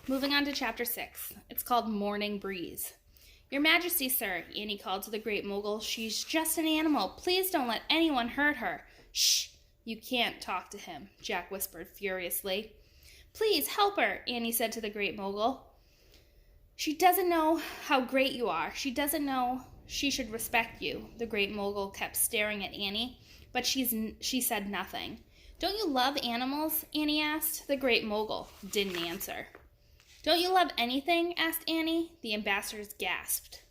Moving on to chapter 6. It's called Morning Breeze. Your Majesty, sir, Annie called to the Great Mogul. She's just an animal. Please don't let anyone hurt her. Shh! You can't talk to him, Jack whispered furiously. Please help her, Annie said to the Great Mogul. She doesn't know how great you are. She doesn't know she should respect you. The Great Mogul kept staring at Annie, but she said nothing. Don't you love animals? Annie asked. The Great Mogul didn't answer. Don't you love anything? Asked Annie. The ambassadors gasped.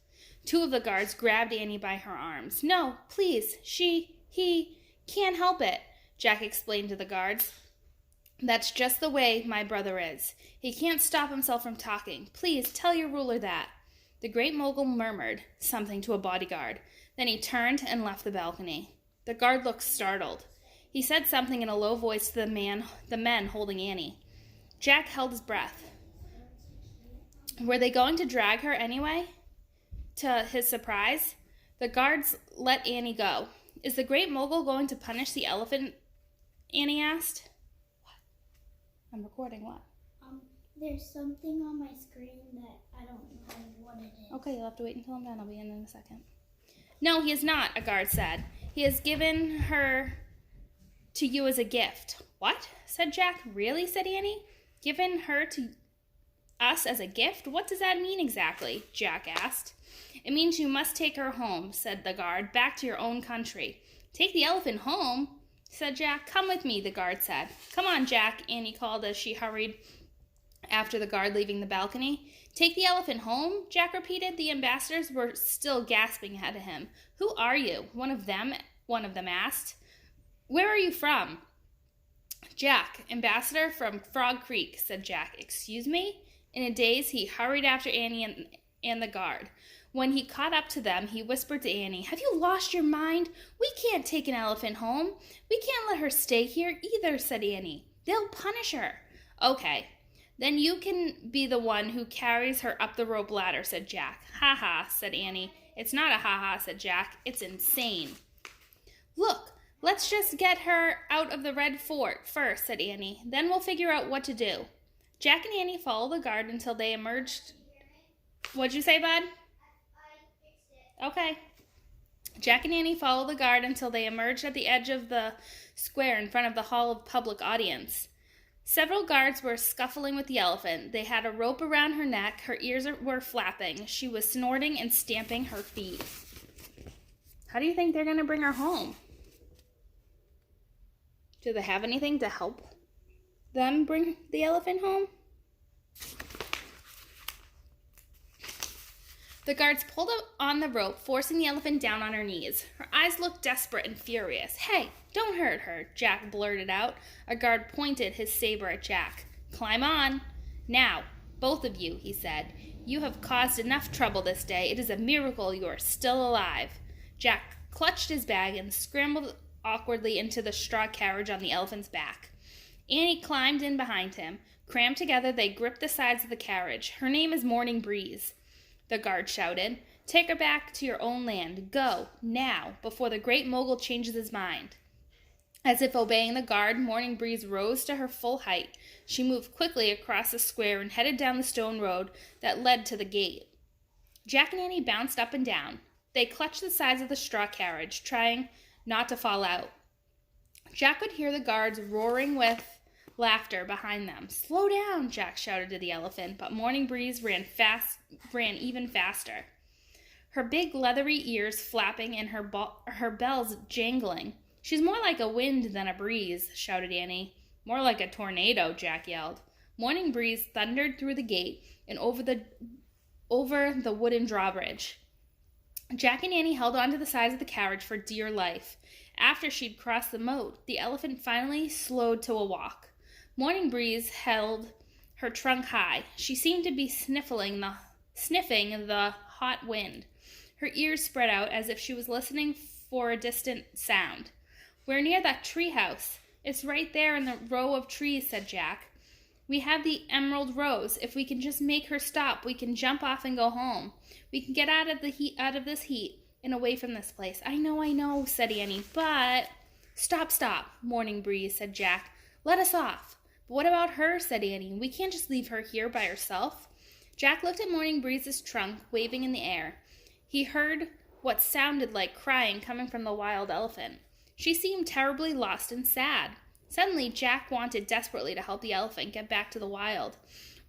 Two of the guards grabbed Annie by her arms. No, please, he can't help it, Jack explained to the guards. That's just the way my brother is. He can't stop himself from talking. Please tell your ruler that. The Great Mogul murmured something to a bodyguard. Then he turned and left the balcony. The guard looked startled. He said something in a low voice to the men holding Annie. Jack held his breath. Were they going to drag her anyway? To his surprise, the guards let Annie go. Is the Great Mogul going to punish the elephant? Annie asked. What? I'm recording what? There's something on my screen that I don't know what it is. Okay, you'll have to wait until I'm done. I'll be in a second. No, he is not, a guard said. He has given her to you as a gift. What? Said Jack. Really? Said Annie. Given her to us as a gift? What does that mean exactly? Jack asked. It means you must take her home, said the guard, back to your own country. Take the elephant home? Said Jack. Come with me, the guard said. Come on, Jack, Annie called as she hurried after the guard leaving the balcony. Take the elephant home? Jack repeated. The ambassadors were still gasping at him. Who are you? One of them asked. Where are you from? Jack, ambassador from Frog Creek, said Jack. Excuse me? In a daze, he hurried after Annie and the guard. When he caught up to them, he whispered to Annie, Have you lost your mind? We can't take an elephant home. We can't let her stay here either, said Annie. They'll punish her. Okay, then you can be the one who carries her up the rope ladder, said Jack. Ha ha, said Annie. It's not a ha ha, said Jack. It's insane. Look, let's just get her out of the Red Fort first, said Annie. Then we'll figure out what to do. Jack and Annie followed the guard until they emerged. What'd you say, bud? I fixed it. Okay. Jack and Annie followed the guard until they emerged at the edge of the square in front of the Hall of Public Audience. Several guards were scuffling with the elephant. They had a rope around her neck. Her ears were flapping. She was snorting and stamping her feet. How do you think they're going to bring her home? Do they have anything to help them bring the elephant home? The guards pulled on the rope, forcing the elephant down on her knees. Her eyes looked desperate and furious. Hey, don't hurt her, Jack blurted out. A guard pointed his saber at Jack. Climb on. Now, both of you, he said. You have caused enough trouble this day. It is a miracle you are still alive. Jack clutched his bag and scrambled awkwardly into the straw carriage on the elephant's back. Annie climbed in behind him. Crammed together, they gripped the sides of the carriage. Her name is Morning Breeze, the guard shouted. Take her back to your own land. Go, now, before the Great Mogul changes his mind. As if obeying the guard, Morning Breeze rose to her full height. She moved quickly across the square and headed down the stone road that led to the gate. Jack and Annie bounced up and down. They clutched the sides of the straw carriage, trying not to fall out. Jack could hear the guards roaring with laughter behind them. Slow down, Jack shouted to the elephant, but Morning Breeze ran even faster. Her big leathery ears flapping and her bells jangling. She's more like a wind than a breeze, shouted Annie. More like a tornado, Jack yelled. Morning Breeze thundered through the gate and over the wooden drawbridge. Jack and Annie held onto the sides of the carriage for dear life. After she'd crossed the moat, the elephant finally slowed to a walk. Morning Breeze held her trunk high. She seemed to be sniffing the hot wind. Her ears spread out as if she was listening for a distant sound. We're near that tree house. It's right there in the row of trees, said Jack. We have the emerald rose. If we can just make her stop, we can jump off and go home. We can get out of this heat and away from this place. I know, said Annie, but... Stop, Morning Breeze, said Jack. Let us off. But what about her, said Annie. We can't just leave her here by herself. Jack looked at Morning Breeze's trunk, waving in the air. He heard what sounded like crying coming from the wild elephant. She seemed terribly lost and sad. Suddenly, Jack wanted desperately to help the elephant get back to the wild.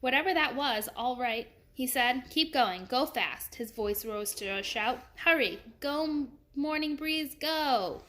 Whatever that was, all right, he said. Keep going. Go fast. His voice rose to a shout. Hurry. Go, Morning Breeze, go.